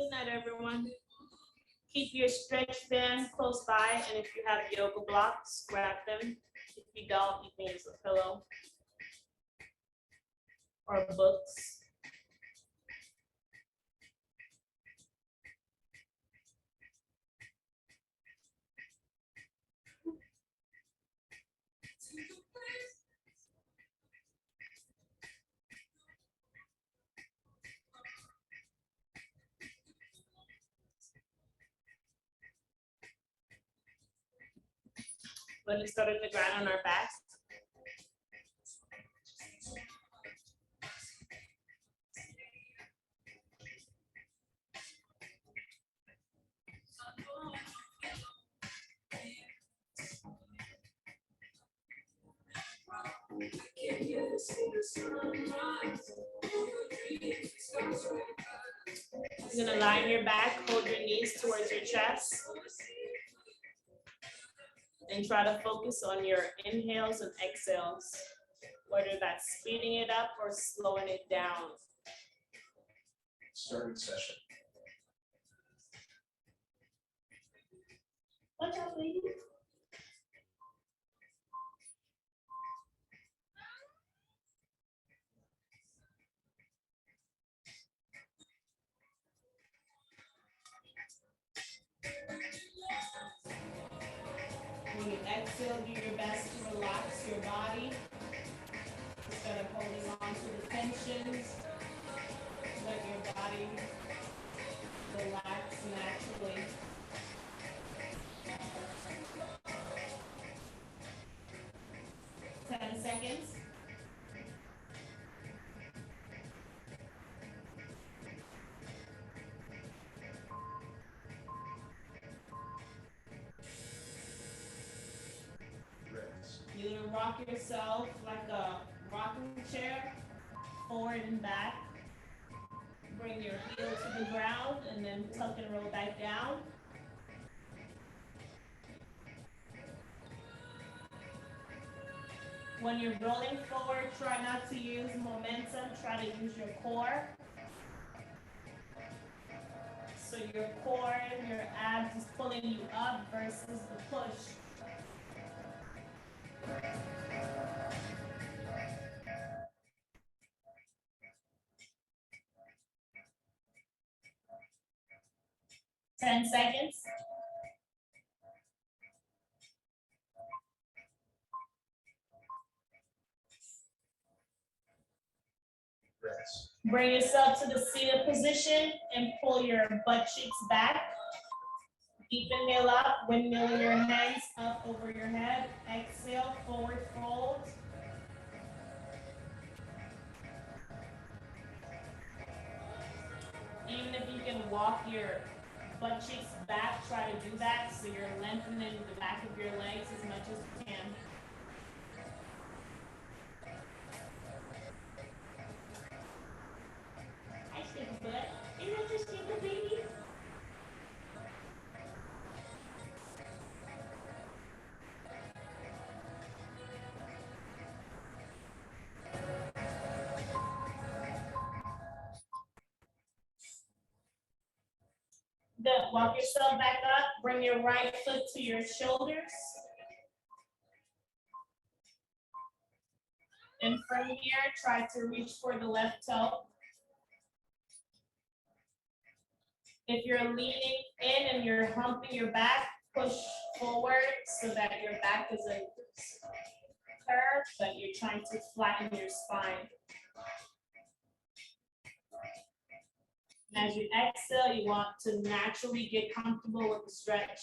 Good night, everyone. Keep your stretch band close by, and if you have yoga blocks, grab them. If you don't, you can use a pillow or books. When we start on the ground on our backs. You're gonna lie on your back, hold your knees towards your chest. And try to focus on your inhales and exhales, whether that's speeding it up or slowing it down. Starting session. Watch out, baby. When you exhale, do your best to relax your body instead of holding on to the tensions. Let your body relax naturally. Ten seconds. You're gonna rock yourself like a rocking chair, forward and back. Bring your heel to the ground and then tuck and roll back down. When you're rolling forward, try not to use momentum, try to use your core. So your core and your abs is pulling you up versus the push. Ten seconds. Rest. Bring yourself to the seated position and pull your butt cheeks back. Deep inhale up, windmill your hands up over your head. Exhale, forward fold. Even if you can walk your butt cheeks back, try to do that so you're lengthening the back of your legs as much as you can. I stick a butt. Isn't that just stick a baby? Good. Walk yourself back up. Bring your right foot to your shoulders. And from here, try to reach for the left toe. If you're leaning in and you're humping your back, push forward so that your back isn't curved, but you're trying to flatten your spine. And as you exhale, you want to naturally get comfortable with the stretch.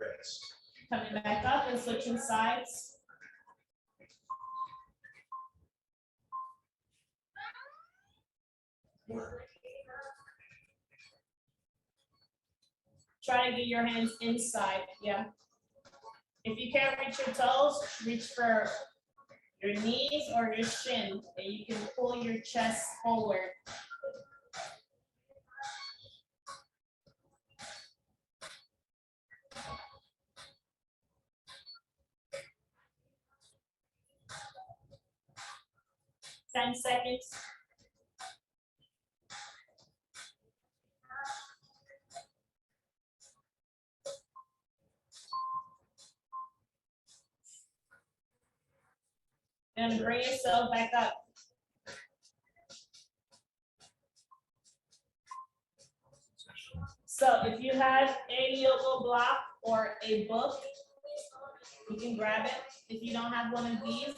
Rest. Coming back up and switching sides. Try to get your hands inside, yeah. If you can't reach your toes, reach for your knees or your shin, and you can pull your chest forward. Ten seconds. And bring yourself back up. So if you have a yoga block or a book, you can grab it. If you don't have one of these,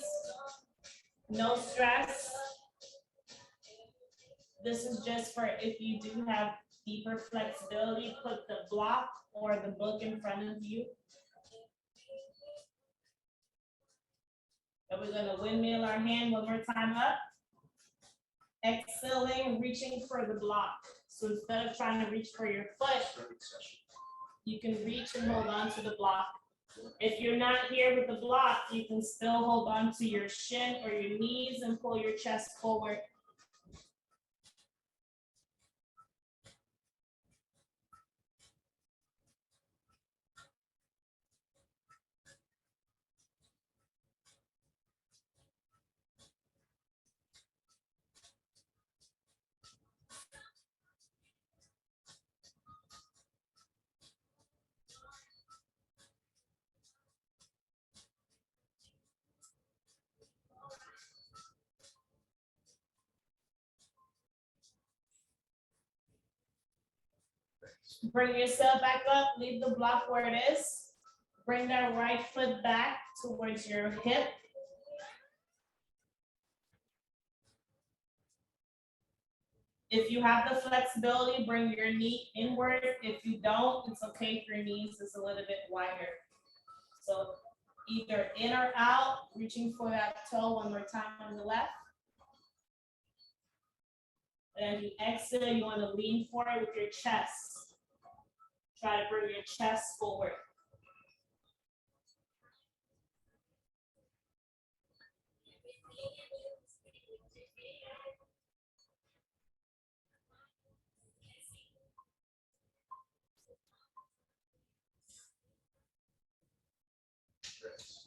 no stress. This is just for if you do have deeper flexibility, put the block or the book in front of you. And we're gonna windmill our hand one more time up. Exhaling, reaching for the block. So instead of trying to reach for your foot, you can reach and hold on to the block. If you're not here with the block, you can still hold on to your shin or your knees and pull your chest forward. Bring yourself back up, leave the block where it is. Bring that right foot back towards your hip. If you have the flexibility, bring your knee inward. If you don't, it's okay if your knees is a little bit wider. So either in or out, reaching for that toe one more time on the left. And as you exhale, you want to lean forward with your chest. Try to bring your chest forward.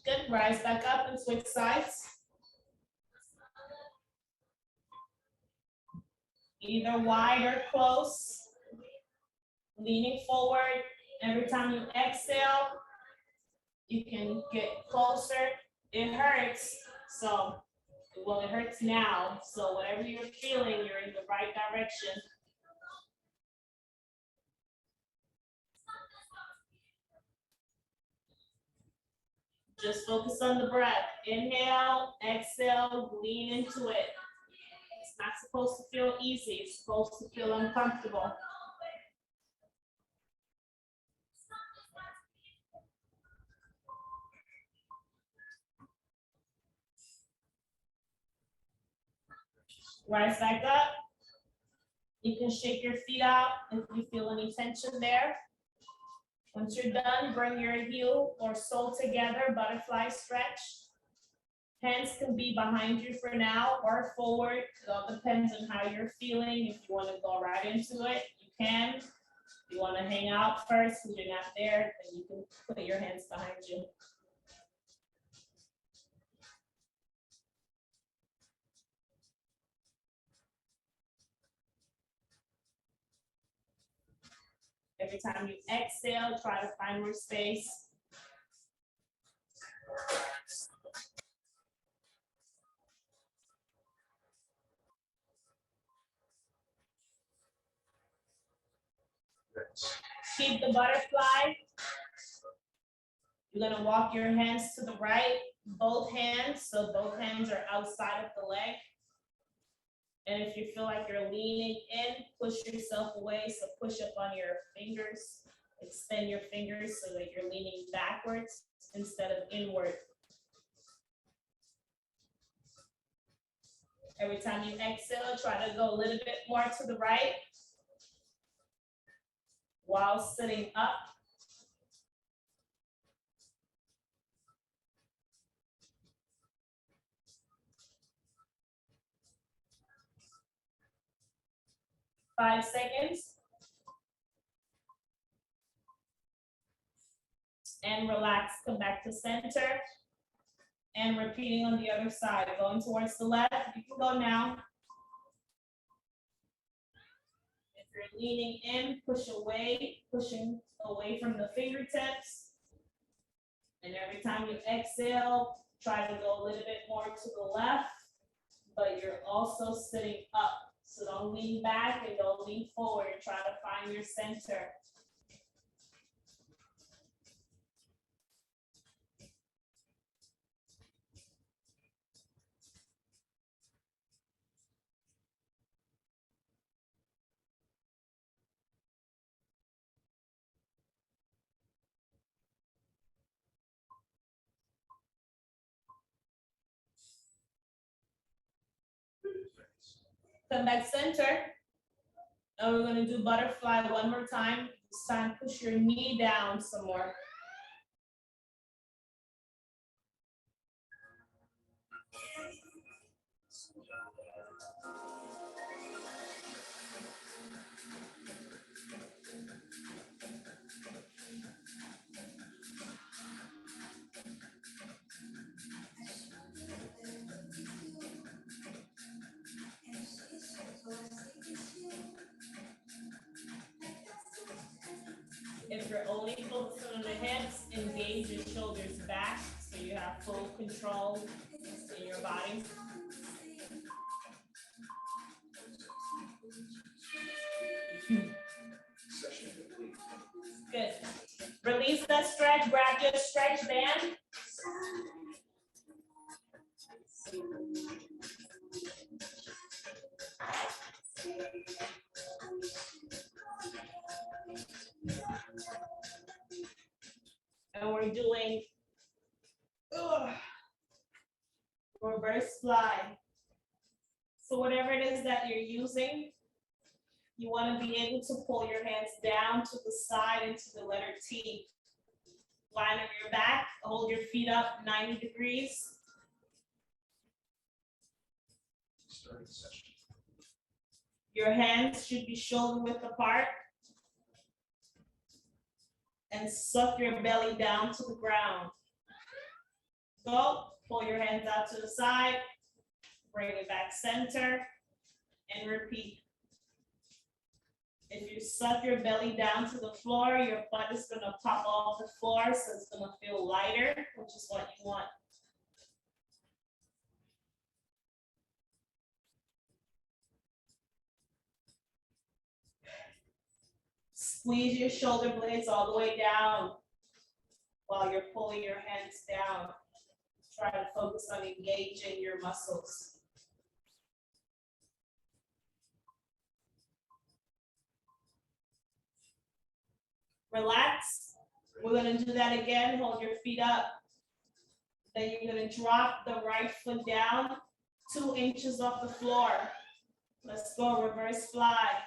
Good, rise back up and switch sides. Either wide or close. Leaning forward. Every time you exhale, you can get closer. It hurts, so, well, it hurts now. So whatever you're feeling, you're in the right direction. Just focus on the breath. Inhale, exhale, lean into it. It's not supposed to feel easy. It's supposed to feel uncomfortable. Rise back up. You can shake your feet out if you feel any tension there. Once you're done, bring your heel or sole together, butterfly stretch. Hands can be behind you for now or forward. It all depends on how you're feeling. If you want to go right into it, you can. If you want to hang out first because you're not there, then you can put your hands behind you. Every time you exhale, try to find more space. Keep the butterfly. You're gonna walk your hands to the right, both hands, so both hands are outside of the leg. And if you feel like you're leaning in, push yourself away. So push up on your fingers, extend your fingers so that you're leaning backwards instead of inward. Every time you exhale, try to go a little bit more to the right while sitting up. 5 seconds. And relax, come back to center. And repeating on the other side, going towards the left. You can go now. If you're leaning in, pushing away from the fingertips. And every time you exhale, try to go a little bit more to the left, but you're also sitting up. So don't lean back and don't lean forward. Try to find your center. Come back center. And we're gonna do butterfly one more time. This time, push your knee down some more. If you're only focusing on the hips, engage your shoulders back so you have full control in your body. Session complete. Good. Release that stretch, grab your stretch band. And we're doing reverse fly. So whatever it is that you're using, you want to be able to pull your hands down to the side into the letter T. Line on your back, hold your feet up 90 degrees. Starting session. Your hands should be shoulder width apart. And suck your belly down to the ground. Go, pull your hands out to the side, bring it back center, and repeat. If you suck your belly down to the floor, your butt is gonna pop off the floor, so it's gonna feel lighter, which is what you want. Squeeze your shoulder blades all the way down while you're pulling your hands down. Try to focus on engaging your muscles. Relax. We're gonna do that again. Hold your feet up. Then you're gonna drop the right foot down 2 inches off the floor. Let's go, reverse fly.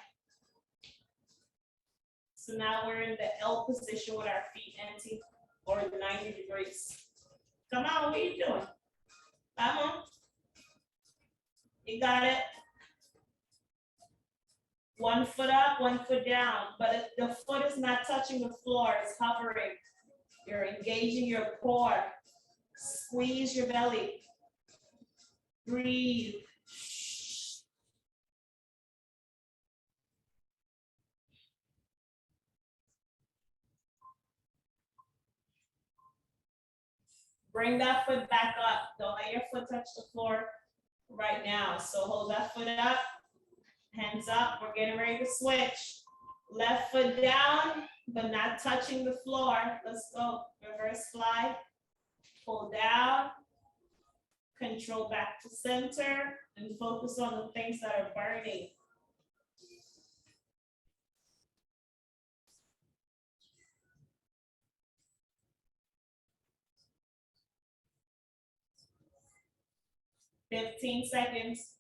So now we're in the L position with our feet empty or 90 degrees. Come on, what are you doing? Come on. You got it. 1 foot up, 1 foot down, but if the foot is not touching the floor, it's hovering. You're engaging your core. Squeeze your belly. Breathe. Bring that foot back up. Don't let your foot touch the floor right now. So hold that foot up, hands up. We're getting ready to switch. Left foot down, but not touching the floor. Let's go. Reverse fly. Pull down. Control back to center and focus on the things that are burning. $15 seconds.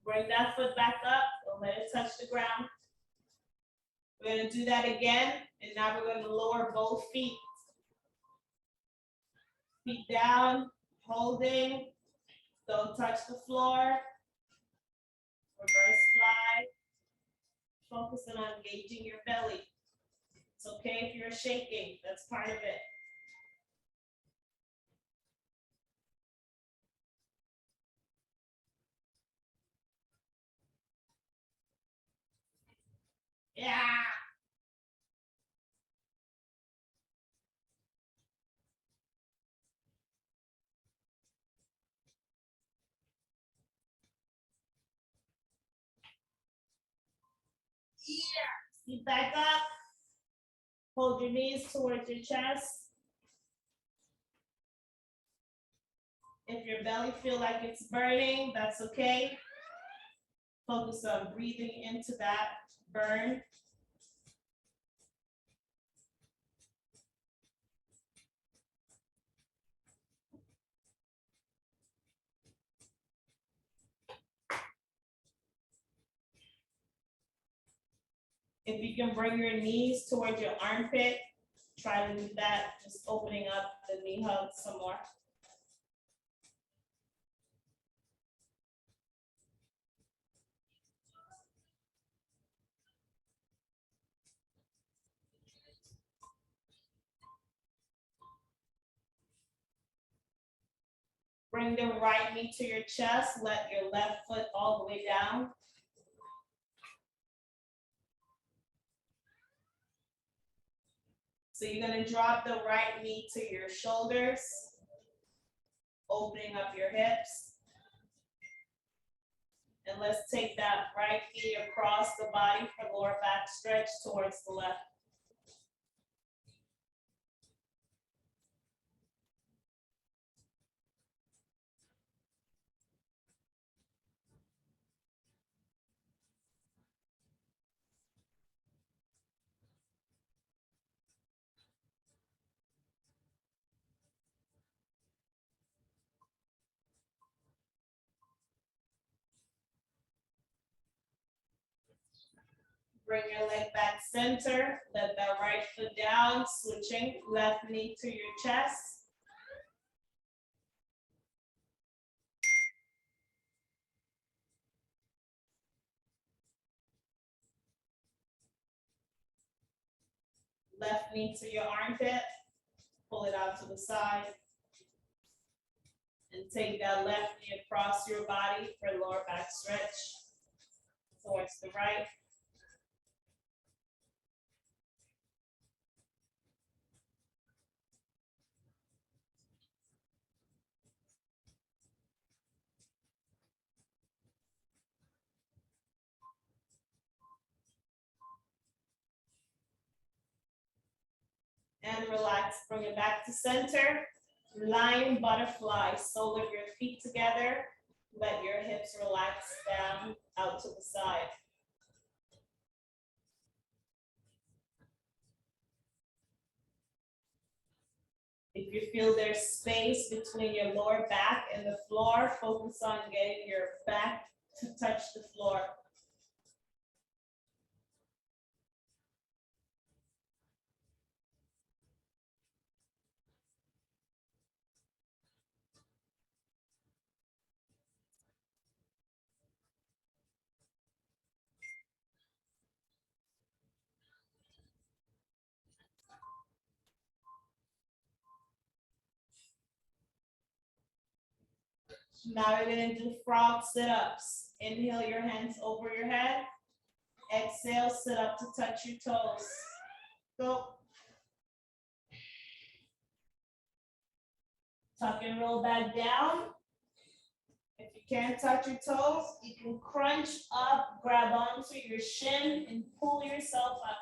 Bring that foot back up, Don't let it touch the ground. We're gonna do that again, and now we're gonna lower both feet. Feet down, holding, don't touch the floor. Reverse fly. Focusing on engaging your belly. It's okay if you're shaking, that's part of it. Yeah. Seat back up. Hold your knees towards your chest. If your belly feel like it's burning, that's okay. Focus on breathing into that burn. If you can bring your knees towards your armpit, try to do that, just opening up the knee hug some more. Bring the right knee to your chest, let your left foot all the way down. So you're gonna drop the right knee to your shoulders, opening up your hips. And let's take that right knee across the body for lower back stretch towards the left. Bring your leg back center, let that right foot down, switching left knee to your chest. Left knee to your armpit, pull it out to the side. And take that left knee across your body for lower back stretch towards the right. And relax, bring it back to center. Lying butterfly, sole of your feet together. Let your hips relax down out to the side. If you feel there's space between your lower back and the floor, focus on getting your back to touch the floor. Now we're gonna do frog sit-ups. Inhale your hands over your head. Exhale, sit up to touch your toes. Go. Tuck and roll back down. If you can't touch your toes, you can crunch up, grab onto your shin and pull yourself up.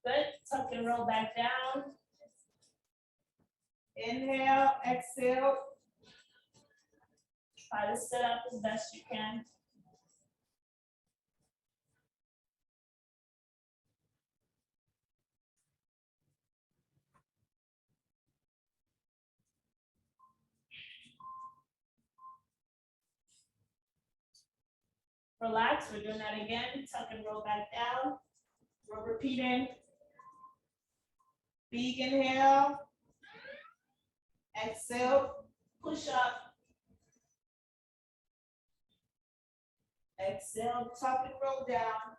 Good, tuck and roll back down. Inhale, exhale. Try to sit up as best you can. Relax, we're doing that again. Tuck and roll back down. We're repeating. Big inhale. Exhale, push up. Exhale, tuck and roll down.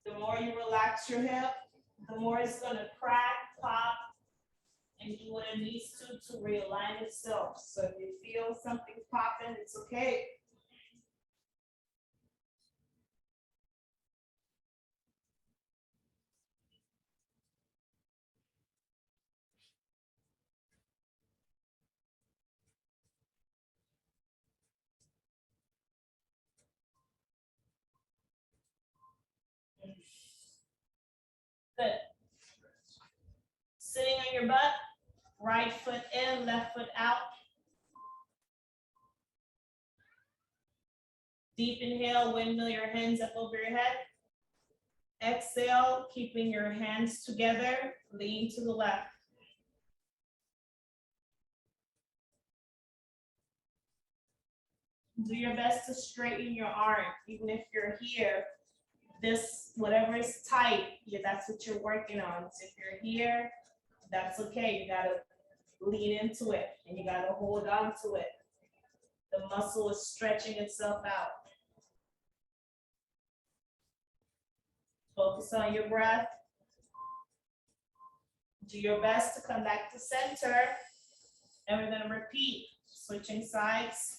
The more you relax your hip, the more it's gonna crack, pop, and do what it needs to realign itself. So if you feel something popping, it's okay. Good. Sitting on your butt, right foot in, left foot out. Deep inhale, windmill your hands up over your head. Exhale, keeping your hands together, lean to the left. Do your best to straighten your arm, even if you're here. This, whatever is tight, that's what you're working on. So if you're here, that's okay. You gotta lean into it and you gotta hold on to it. The muscle is stretching itself out. Focus on your breath. Do your best to come back to center. And we're gonna repeat, switching sides.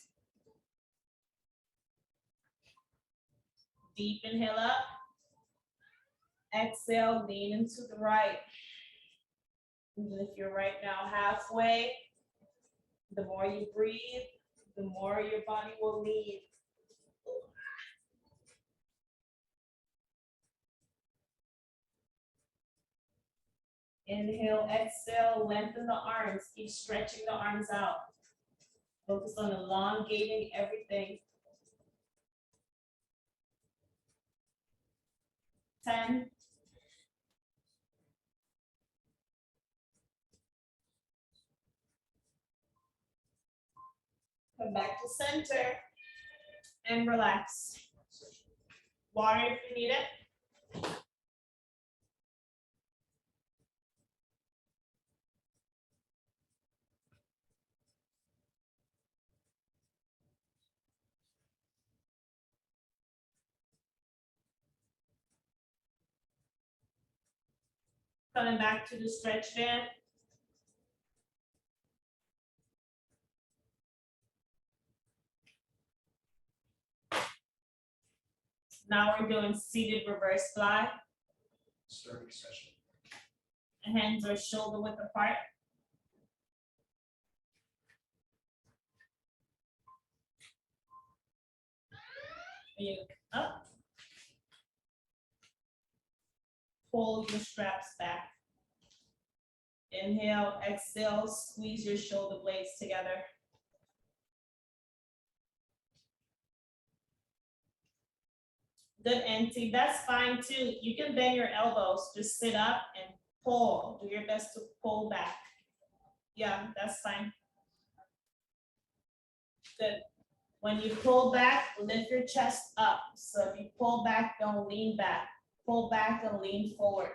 Deep inhale up. Exhale, lean into the right. Even if you're right now halfway, the more you breathe, the more your body will lean. Inhale, exhale, lengthen the arms. Keep stretching the arms out. Focus on elongating everything. 10. Come back to center and relax. Water if you need it. Coming back to the stretch band. Now we're doing seated reverse fly. Starting session. Hands are shoulder width apart. You up. Pull your straps back. Inhale, exhale, squeeze your shoulder blades together. Good, Auntie. That's fine too. You can bend your elbows. Just sit up and pull. Do your best to pull back. Yeah, that's fine. Good. When you pull back, lift your chest up. So if you pull back, don't lean back. Pull back and lean forward.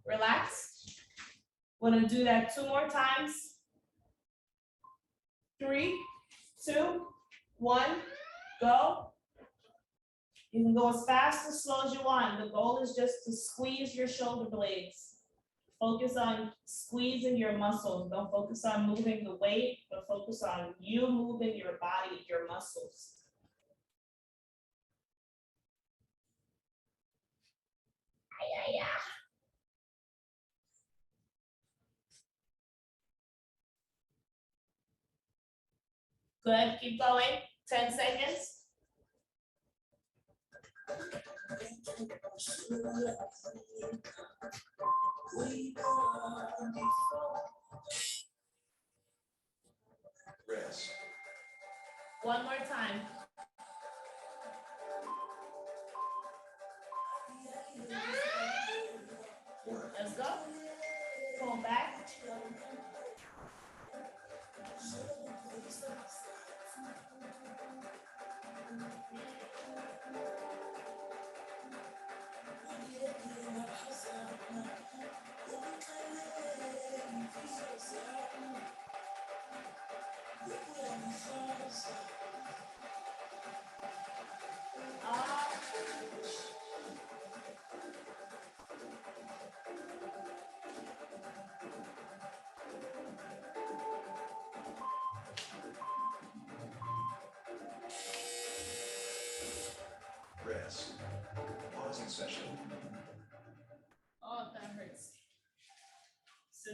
Relax. We're gonna do that 2 more times. 3, 2, 1, go. You can go as fast or slow as you want. The goal is just to squeeze your shoulder blades. Focus on squeezing your muscles. Don't focus on moving the weight, but focus on you moving your body, your muscles. Good, keep going. 10 seconds. Rest. One more time. Let's go. Pull back.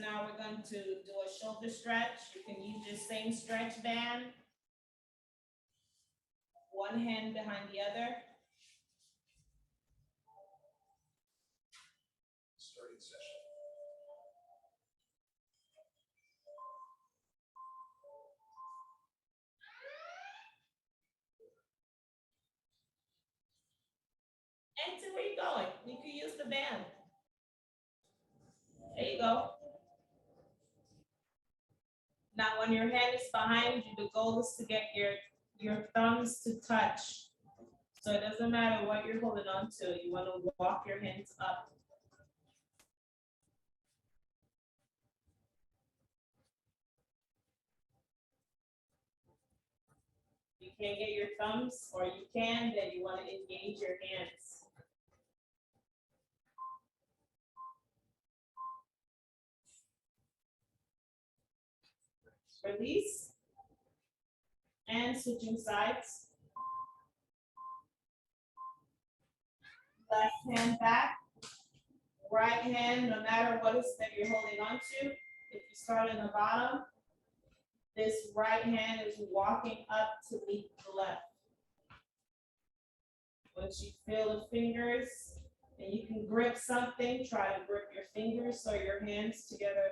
now we're going to do a shoulder stretch. You can use your same stretch band. One hand behind the other. Starting session. And to where you're going. You can use the band. There you go. Now when your hand is behind you, the goal is to get your thumbs to touch. So it doesn't matter what you're holding on to. You want to walk your hands up. You can't get your thumbs, or you can, then you want to engage your hands. Release. And switching sides. Left hand back. Right hand, no matter what it is that you're holding on to. If you start in the bottom, this right hand is walking up to meet the left. Once you feel the fingers, and you can grip something, try to grip your fingers or your hands together.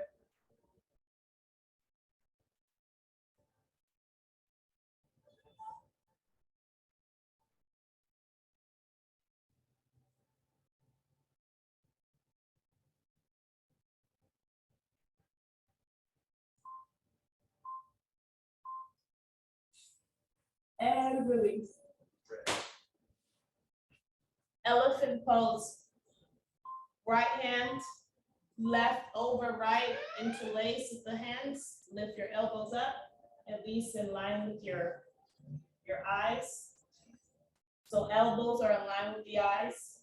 And release. Elephant pose. Right hand, left over right, interlace with the hands. Lift your elbows up, at least in line with your eyes. So elbows are in line with the eyes.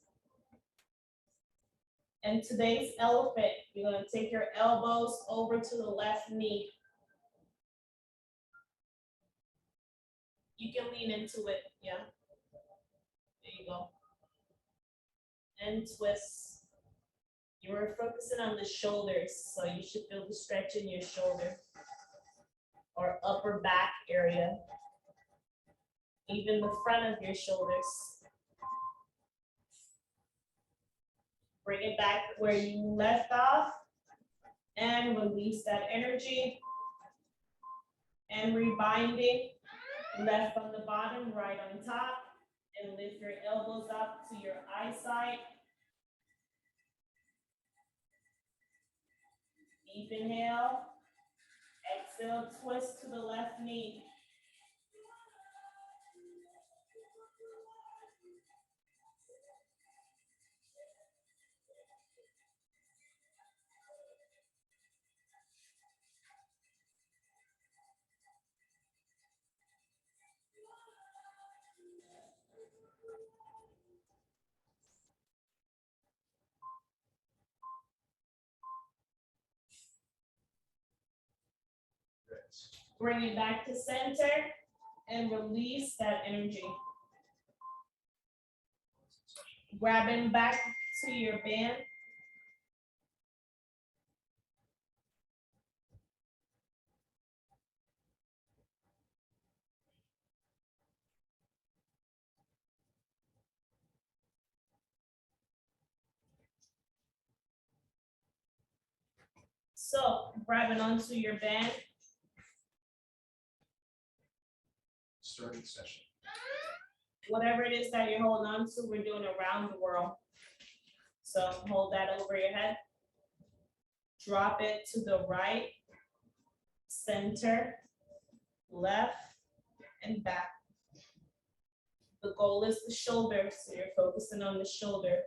And today's elephant, you're gonna take your elbows over to the left knee. You can lean into it, yeah. There you go. And twist. You were focusing on the shoulders, so you should feel the stretch in your shoulder or upper back area, even the front of your shoulders. Bring it back where you left off and release that energy. And rebinding, left on the bottom, right on top, and lift your elbows up to your eyesight. Deep inhale, exhale, twist to the left knee. Bring it back to center and release that energy. Grabbing back to your band. So grabbing onto your band. Starting session. Whatever it is that you're holding on to, we're doing around the world. So hold that over your head. Drop it to the right, center, left, and back. The goal is the shoulder, so you're focusing on the shoulder.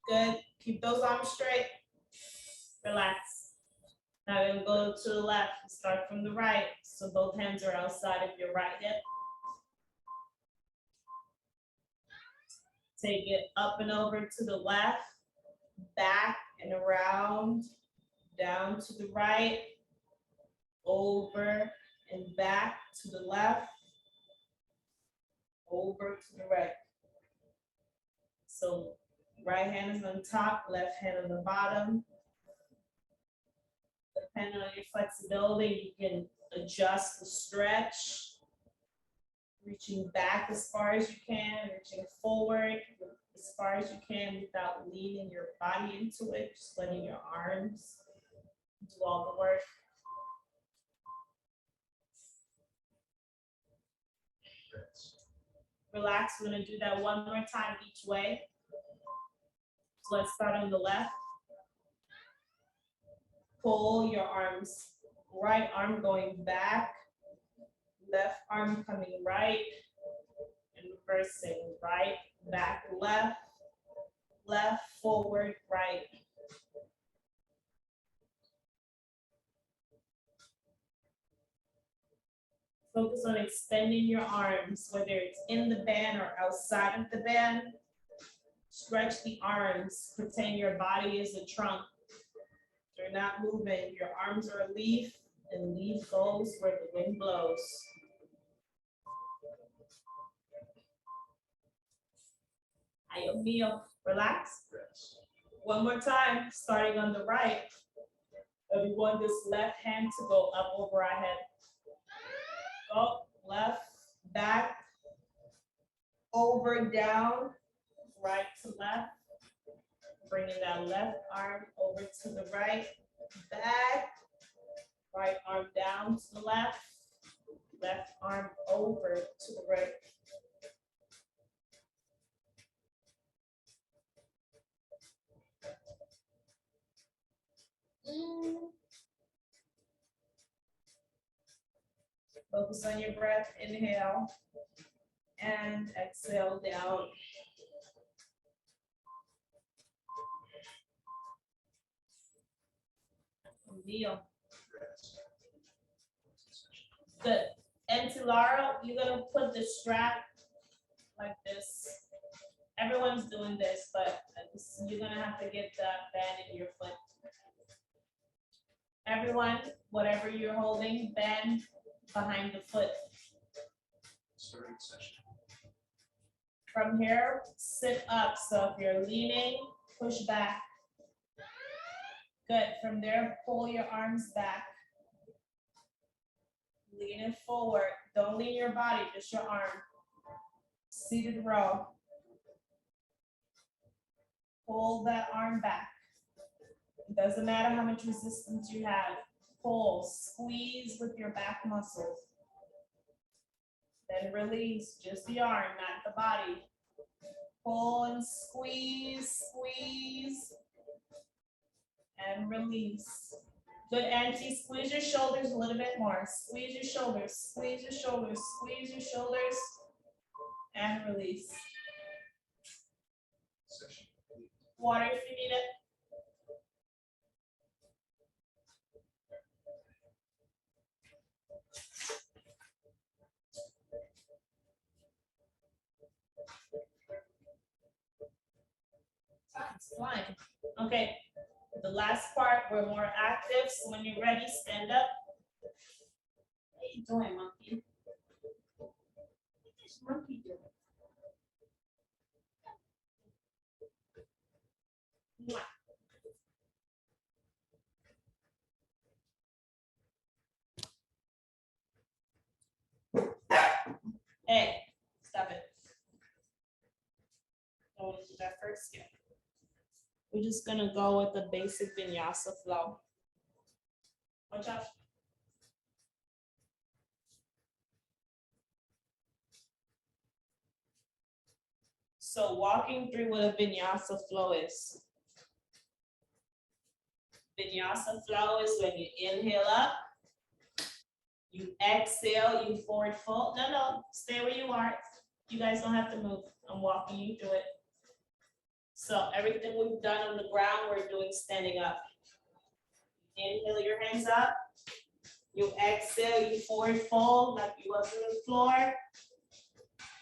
Good. Keep those arms straight. Relax. Now we're going to go to the left. Start from the right. So both hands are outside of your right hip. Take it up and over to the left. back and around, down to the right, over and back to the left, over to the right. So right hand is on top, left hand on the bottom. Depending on your flexibility, you can adjust the stretch, reaching back as far as you can, reaching forward as far as you can without leaning your body into it, just letting your arms do all the work. Relax, we're gonna do that one more time each way. So let's start on the left. Pull your arms, right arm going back, left arm coming right, and reversing, right, back, left, left, forward, right. Focus on extending your arms, whether it's in the band or outside of the band. Stretch the arms, pretend your body is a trunk. You're not moving, your arms are a leaf, and leaf goes where the wind blows. Ayo mío, relax. One more time, starting on the right. We want this left hand to go up over our head. Go left, back, over, down, right to left. Bringing that left arm over to the right, back, right arm down to the left, left arm over to the right. Focus on your breath, inhale, and exhale down. Deal. Good. And to Laura, you're gonna put the strap like this. Everyone's doing this, but you're gonna have to get that band in your foot. Everyone, whatever you're holding, bend behind the foot. Starting session. From here, sit up. So if you're leaning, push back. Good. From there, pull your arms back. Lean it forward. Don't lean your body, just your arm. Seated row. Pull that arm back. It doesn't matter how much resistance you have. Pull, squeeze with your back muscles. Then release, just the arm, not the body. Pull and squeeze, squeeze, and release. Good, Auntie, squeeze your shoulders a little bit more. Squeeze your shoulders, squeeze your shoulders, squeeze your shoulders, and release. Session. Water if you need it. It's fine. Okay, the last part, we're more active. So when you're ready, stand up. What are you doing, monkey? What is monkey doing? Mwah. Hey, stop it. Don't want to do that first yet. We're just gonna go with the basic vinyasa flow. Watch out. So walking through what a vinyasa flow is. Vinyasa flow is when you inhale up, you exhale, you forward fold. No, stay where you are. You guys don't have to move. I'm walking you through it. So everything we've done on the ground, we're doing standing up. Inhale your hands up. You exhale, you forward fold like you was on the floor.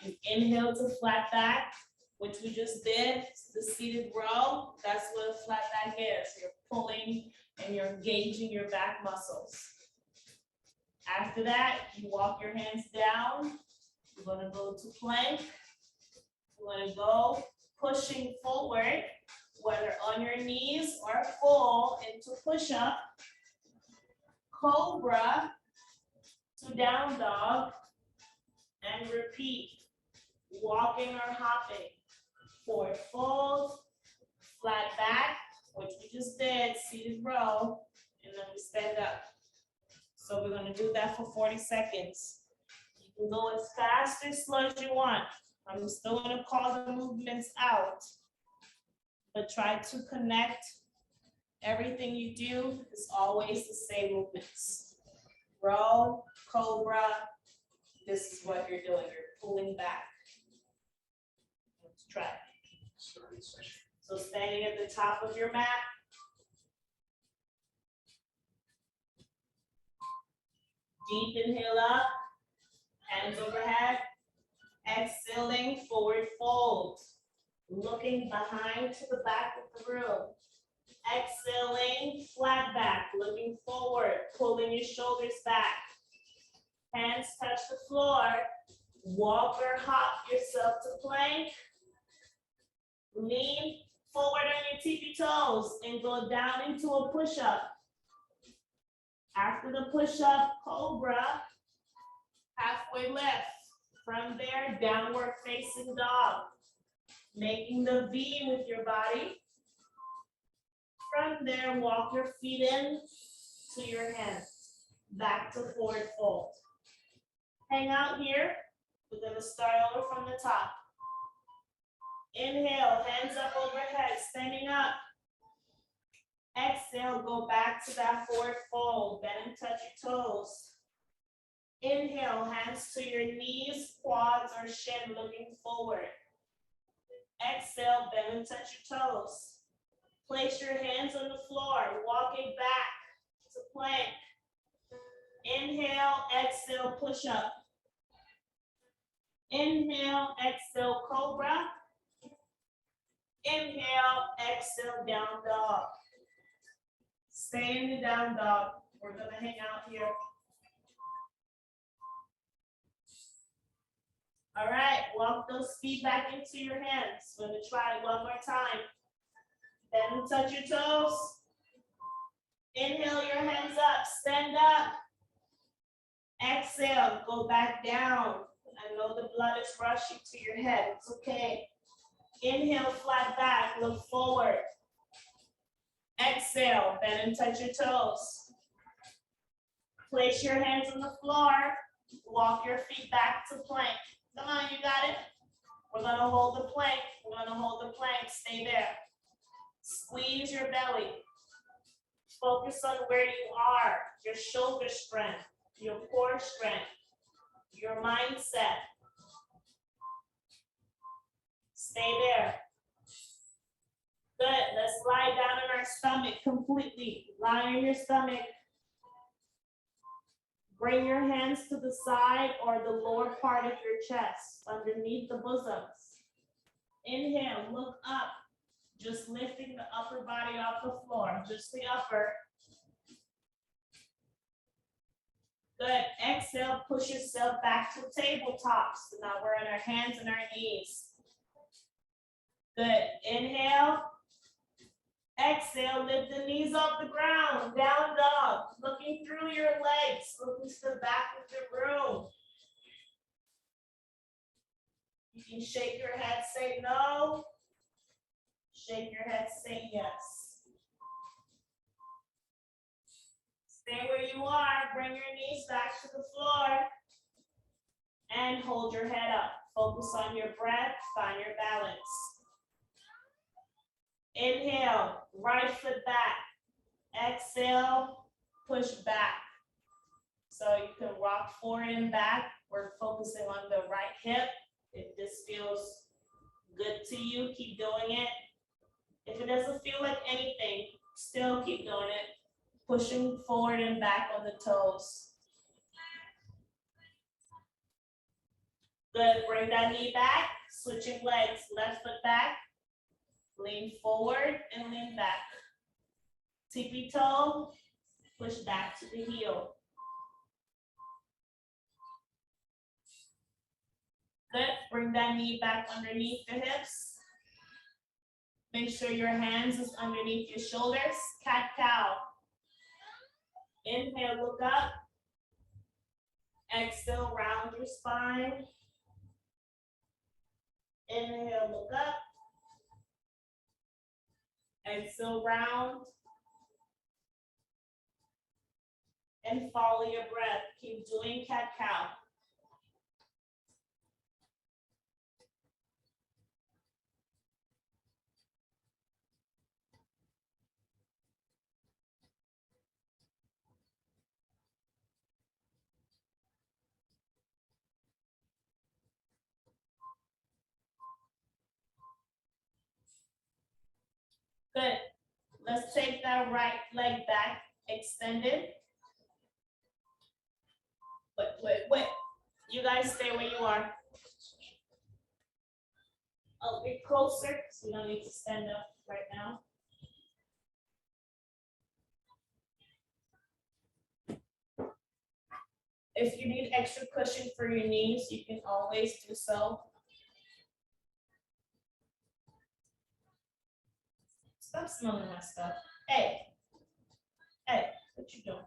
You inhale to flat back. which we just did, the seated row. That's what a flat back is. You're pulling and you're engaging your back muscles. After that, you walk your hands down. You're gonna go to plank. You're gonna go pushing forward, whether on your knees or full into push-up, cobra to down dog, and repeat. Walking or hopping. Forward fold, flat back, which we just did, seated row, and then we stand up. So we're gonna do that for 40 seconds. You can go as fast or slow as you want. I'm still gonna call the movements out, but try to connect. Everything you do is always the same movements. Row, cobra, this is what you're doing, you're pulling back. Let's try. Starting session. So standing at the top of your mat. Deep inhale up, hands overhead. Exhaling, forward fold. Looking behind to the back of the room. Exhaling, flat back, looking forward, pulling your shoulders back. Hands touch the floor. Walk or hop yourself to plank. Lean forward on your tippy toes and go down into a push-up. After the push-up, cobra, halfway lift. From there, downward facing dog. Making the V with your body. From there, walk your feet in to your hands. Back to forward fold. Hang out here. We're gonna start over from the top. Inhale, hands up overhead, standing up. Exhale, go back to that forward fold. Bend and touch your toes. Inhale, hands to your knees, quads, or shin, looking forward. Exhale, bend and touch your toes. Place your hands on the floor, walking back to plank. Inhale, exhale, push up. Inhale, exhale, cobra. Inhale, exhale, down dog. Stay in the down dog. We're gonna hang out here. All right, walk those feet back into your hands. We're gonna try it one more time. Then touch your toes. Inhale your hands up, stand up. Exhale, go back down. I know the blood is rushing to your head, it's okay. Inhale, flat back, look forward. Exhale, bend and touch your toes. Place your hands on the floor. Walk your feet back to plank. Come on, you got it. We're gonna hold the plank. We're gonna hold the plank, stay there. Squeeze your belly. Focus on where you are, your shoulder strength, your core strength, your mindset. Stay there. Good, let's lie down on our stomach completely. Lie on your stomach. Bring your hands to the side or the lower part of your chest, underneath the bosoms. Inhale, look up. Just lifting the upper body off the floor, just the upper. Good, exhale, push yourself back to tabletops. So now we're on our hands and our knees. Good, inhale. Exhale, lift the knees off the ground, down dog. Looking through your legs, looking to the back of the room. You can shake your head, say no. Shake your head, say yes. Stay where you are, bring your knees back to the floor. And hold your head up. Focus on your breath, find your balance. Inhale, right foot back. Exhale, push back. So you can rock forward and back. We're focusing on the right hip. If this feels good to you, keep doing it. If it doesn't feel like anything, still keep doing it. Pushing forward and back on the toes. Good, bring that knee back, switching legs, left foot back, lean forward and lean back. Tippy toe, push back to the heel. Good, bring that knee back underneath the hips. Make sure your hands is underneath your shoulders, cat-cow. Inhale, look up. Exhale, round your spine. Inhale, look up. Exhale, round. And follow your breath. Keep doing cat-cow. Good. Let's take that right leg back, extended. Wait. You guys stay where you are. A bit closer, so we don't need to stand up right now. If you need extra cushion for your knees, you can always do so. Stop smelling my stuff. Hey, what you doing?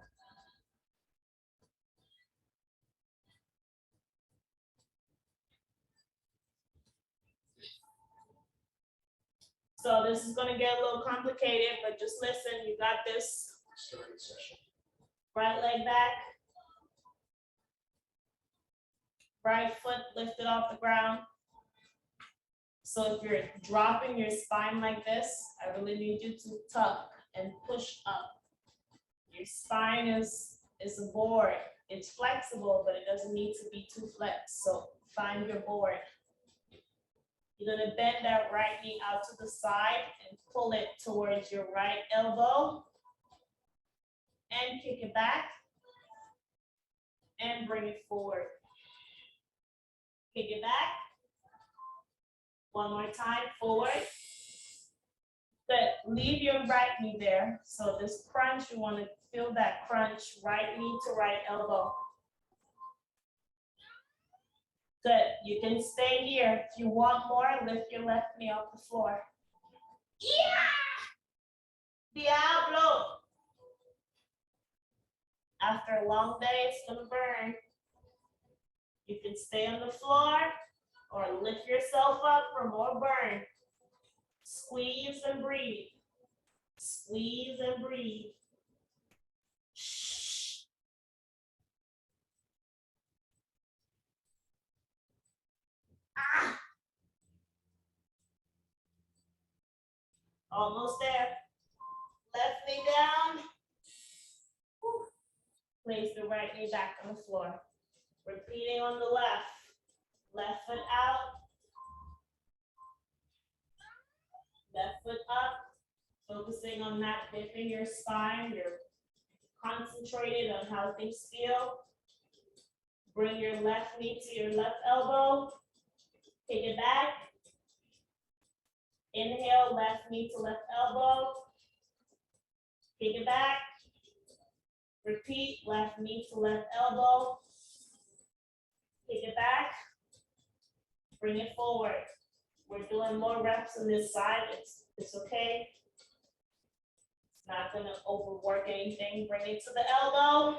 So this is gonna get a little complicated, but just listen, you got this. Starting session. Right leg back. Right foot lifted off the ground. So if you're dropping your spine like this, I really need you to tuck and push up. Your spine is a board. It's flexible, but it doesn't need to be too flexed. So find your board. You're gonna bend that right knee out to the side and pull it towards your right elbow. And kick it back. And bring it forward. Kick it back. One more time, forward. Good, leave your right knee there. So this crunch, you wanna feel that crunch, right knee to right elbow. Good, you can stay here. If you want more, lift your left knee off the floor. Yeah! Diablo! After a long day, it's gonna burn. You can stay on the floor or lift yourself up for more burn. Squeeze and breathe. Squeeze and breathe. Shh. Ah. Almost there. Left knee down. Whew. Place the right knee back on the floor. Repeating on the left. Left foot out. Left foot up. Focusing on not dipping your spine. You're concentrated on how things feel. Bring your left knee to your left elbow. Take it back. Inhale, left knee to left elbow. Take it back. Repeat, left knee to left elbow. Take it back. Bring it forward. We're doing more reps on this side. It's okay. It's not gonna overwork anything. Bring it to the elbow.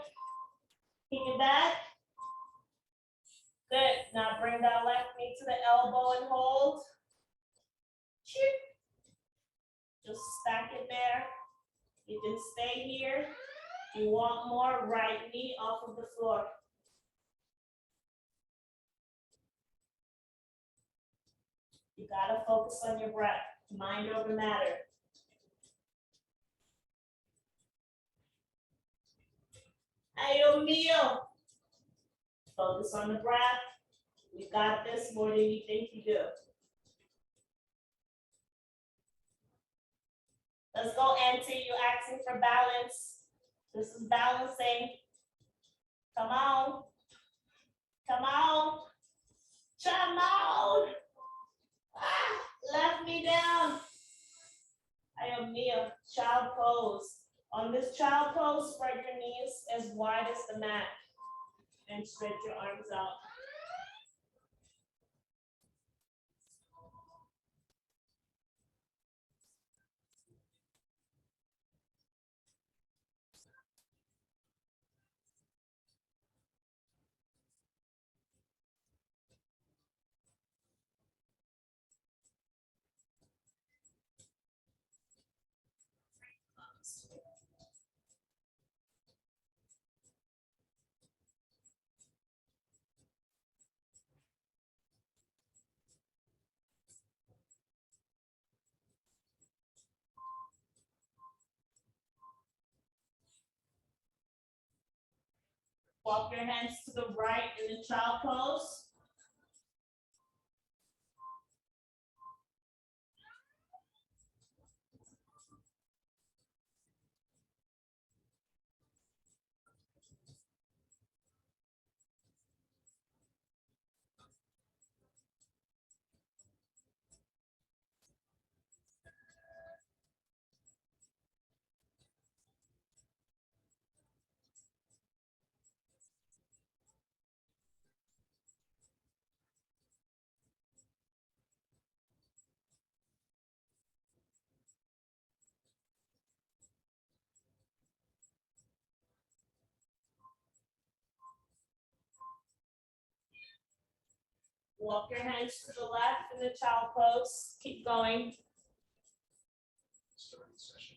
Kick it back. Good. Now bring that left knee to the elbow and hold. Just stack it there. You can stay here. You want more, right knee off of the floor. You gotta focus on your breath. Mind over matter. Ay, Dios mío. Focus on the breath. You got this more than you think you do. Let's go, Auntie. You asking for balance. This is balancing. Come on. Come on. Jamal. Left me down. Ayomia, child pose. On this child pose, spread your knees as wide as the mat and stretch your arms out. Walk your hands to the right in the child pose. Walk your hands to the left in the child pose. Keep going. Starting session.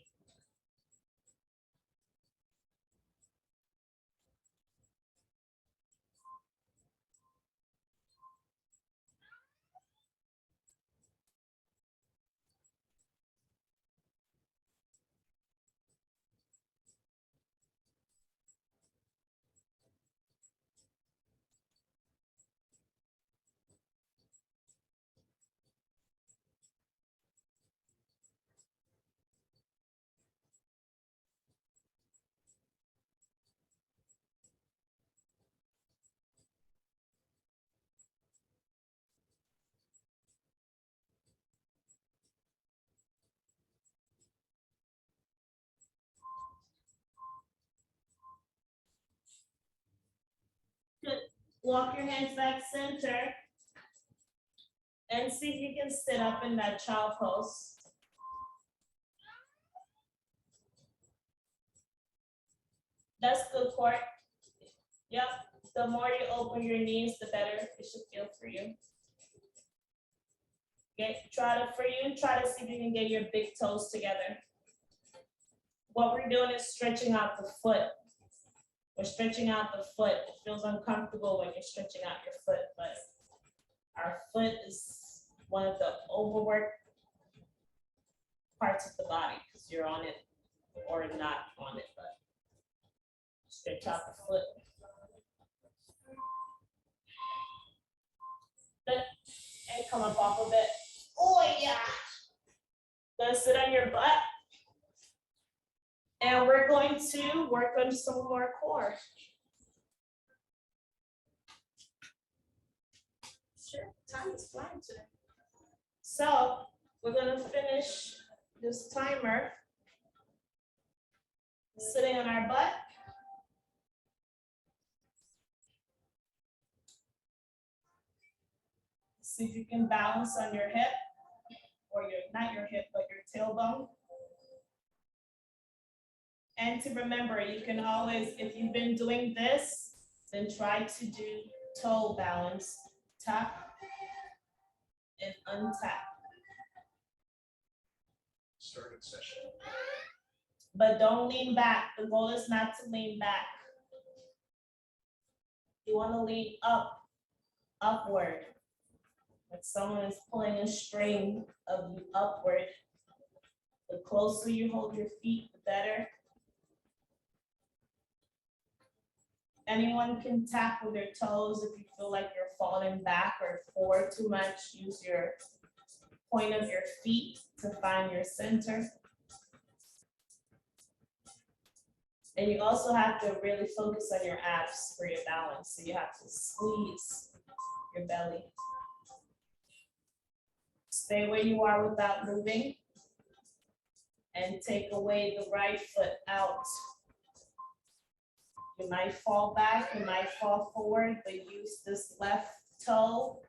Good. Walk your hands back center. And see if you can sit up in that child pose. That's good, Court. Yep. The more you open your knees, the better it should feel for you. Try to see if you can get your big toes together. What we're doing is stretching out the foot. We're stretching out the foot. It feels uncomfortable when you're stretching out your foot, but our foot is one of the overworked parts of the body because you're on it or not on it, but stretch out the foot. Good. And come up off a bit. Oh yeah. Gonna sit on your butt. And we're going to work on some more core. Sure, time is flying today. So we're gonna finish this timer sitting on our butt. See if you can balance on your hip, or not your hip, but your tailbone. And to remember, you can always, if you've been doing this, then try to do toe balance. Tap and untap. Starting session. But don't lean back. The goal is not to lean back. You want to lean up, upward. Like someone is pulling a string of you upward. The closer you hold your feet, the better. Anyone can tap with their toes if you feel like you're falling back or forward too much. Use your point of your feet to find your center. And you also have to really focus on your abs for your balance. So you have to squeeze your belly. Stay where you are without moving. And take away the right foot out. You might fall back, you might fall forward, but use this left toe,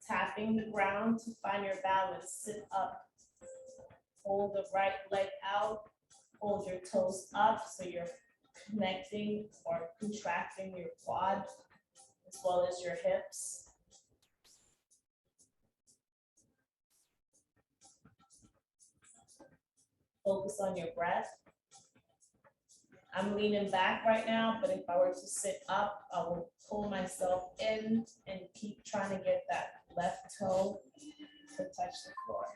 tapping the ground to find your balance. Sit up. Hold the right leg out. Hold your toes up so you're connecting or contracting your quad as well as your hips. Focus on your breath. I'm leaning back right now, but if I were to sit up, I will pull myself in and keep trying to get that left toe to touch the floor.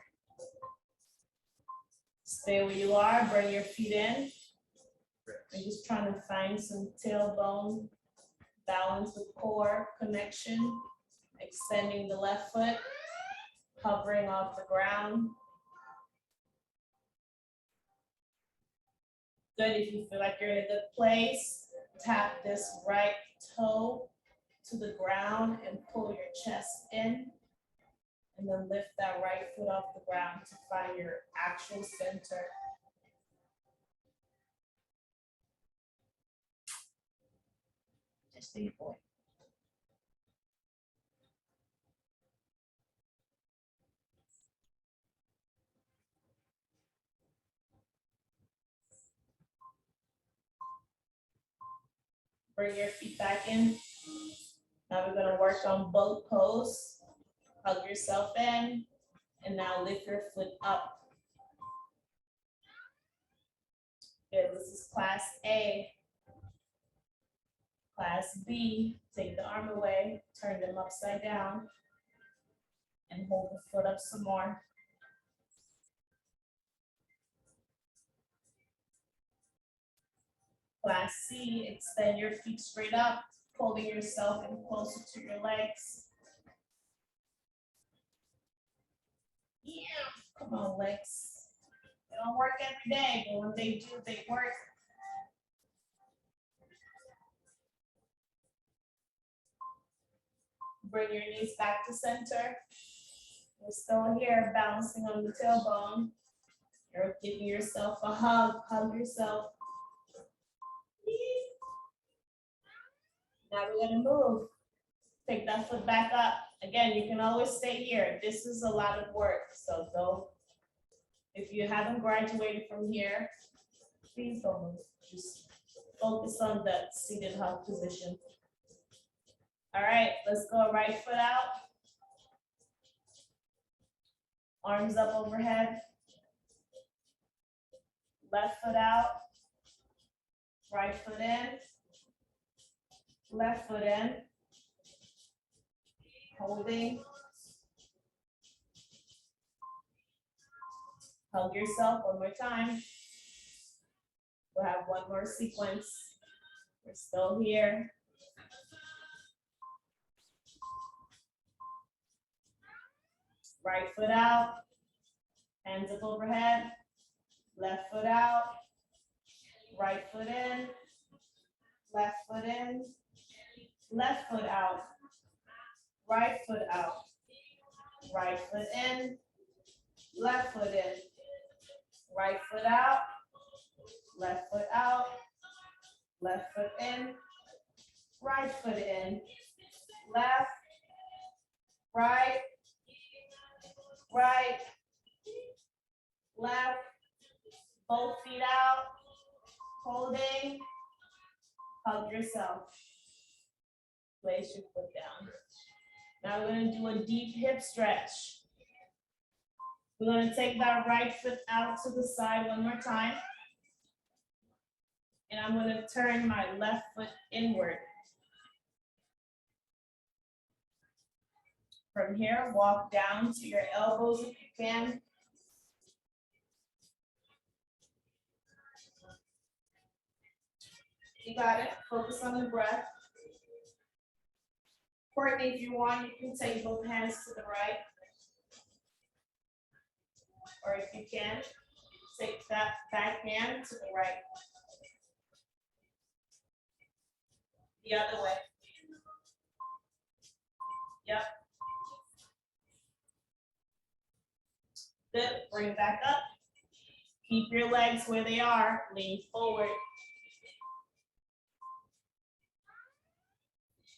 Stay where you are, bring your feet in. I'm just trying to find some tailbone balance with core connection, extending the left foot, hovering off the ground. Good, if you feel like you're in a good place, tap this right toe to the ground and pull your chest in. And then lift that right foot off the ground to find your actual center. Just stay boy. Bring your feet back in. Now we're gonna work on boat pose. Hug yourself in, and now lift your foot up. Good, this is class A. Class B, take the arm away, turn them upside down, and hold the foot up some more. Class C, extend your feet straight up, pulling yourself in closer to your legs. Yeah, come on, legs. They don't work every day, but when they do, they work. Bring your knees back to center. You're still here, balancing on the tailbone. You're giving yourself a hug, hug yourself. Now we're gonna move. Take that foot back up. Again, you can always stay here. This is a lot of work, so don't. If you haven't graduated from here, please don't move. Just focus on the seated hug position. All right, let's go right foot out. Arms up overhead. Left foot out. Right foot in. Left foot in. Holding. Hug yourself one more time. We'll have one more sequence. We're still here. Right foot out. Hands up overhead. Left foot out. Right foot in. Left foot in. Left foot out. Right foot out. Right foot in. Left foot in. Right foot out. Left foot out. Left foot in. Right foot in. Left. Right. Right. Left. Both feet out. Holding. Hug yourself. Place your foot down. Now we're going to do a deep hip stretch. We're going to take that right foot out to the side one more time. And I'm going to turn my left foot inward. From here, walk down to your elbows if you can. You got it. Focus on the breath. Courtney, if you want, you can take both hands to the right. Or if you can, take that back hand to the right. The other way. Yep. Good, bring it back up. Keep your legs where they are, lean forward.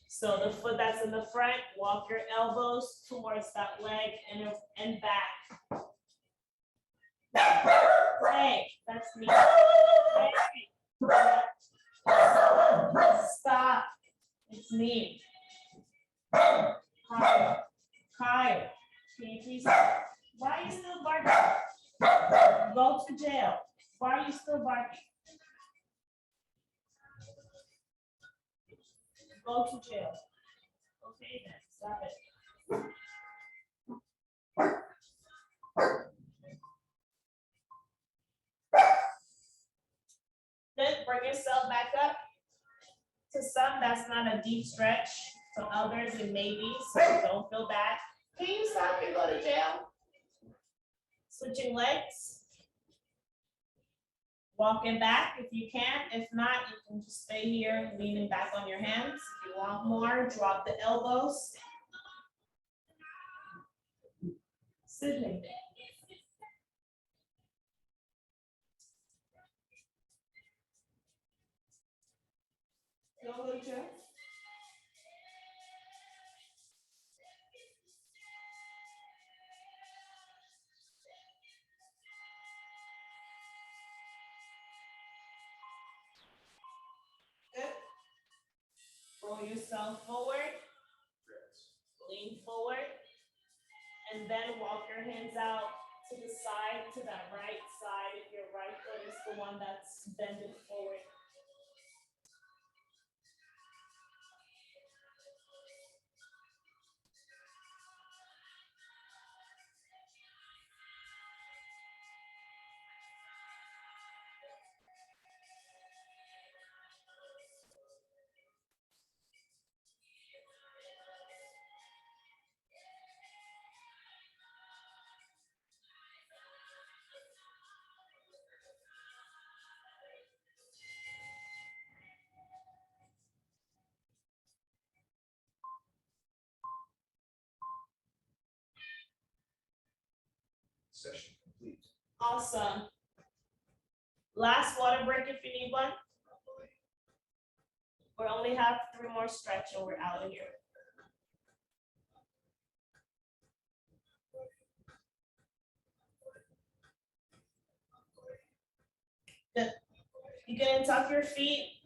So the foot that's in the front, walk your elbows towards that leg and back. Hey, that's me. Hey. Stop. It's me. Kyle. Kyle. Can you please? Why are you still barking? Go to jail. Why are you still barking? Go to jail. Okay then, stop it. Then bring yourself back up. To some, that's not a deep stretch. To others, it may be, so don't feel bad. Can you stop and go to jail? Switching legs. Walking back if you can. If not, you can just stay here, leaning back on your hands. If you want more, drop the elbows. Sitting. Don't go to jail. Good. Roll yourself forward. Lean forward. And then walk your hands out to the side, to that right side. If your right foot is the one that's bending forward. Session complete. Awesome. Last water break if you need one. We only have 3 more stretch and we're out of here. Good. You can tuck your feet,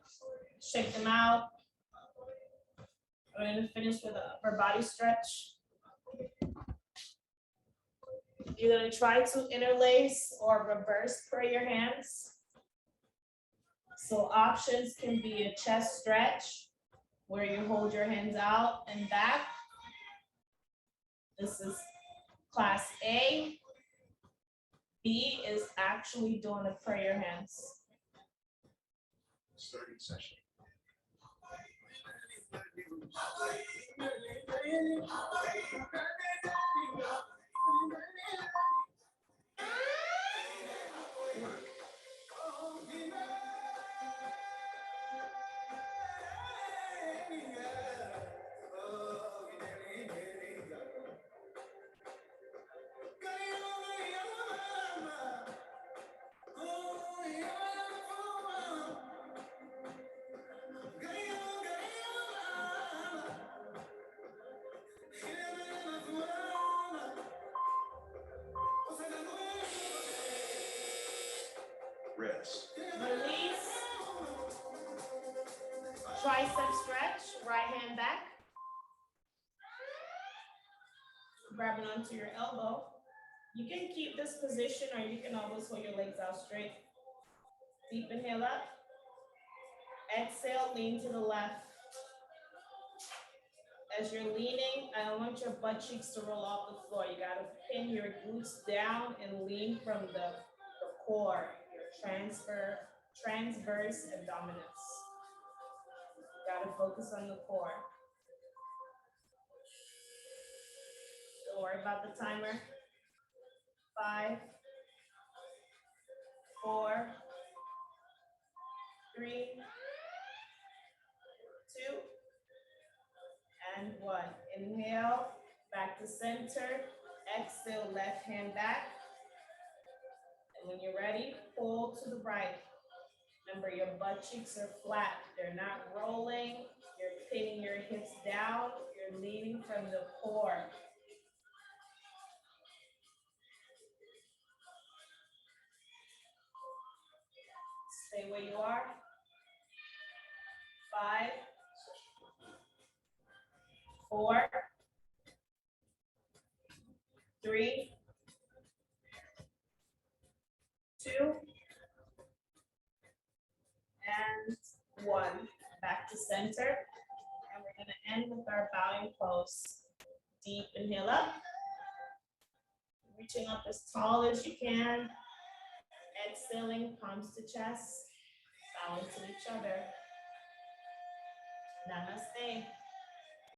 shake them out. We're going to finish with a upper body stretch. You're going to try to interlace or reverse prayer hands. So options can be a chest stretch where you hold your hands out and back. This is class A. B is actually doing a prayer hands. Starting session. Rest. Release. Tricep stretch, right hand back. Grabbing onto your elbow. You can keep this position or you can always hold your legs out straight. Deep inhale up. Exhale, lean to the left. As you're leaning, I don't want your butt cheeks to roll off the floor. You gotta pin your glutes down and lean from the core, your transverse abdominis. Gotta focus on the core. Don't worry about the timer. 5, 4, 3, 2, and 1. Inhale, back to center. Exhale, left hand back. And when you're ready, pull to the right. Remember, your butt cheeks are flat. They're not rolling. You're pinning your hips down. You're leading from the core. Stay where you are. 5, 4, 3, 2, and 1. Back to center. And we're going to end with our bowing pose. Deep inhale up. Reaching up as tall as you can. Exhaling, palms to chest. Bowing to each other. Namaste.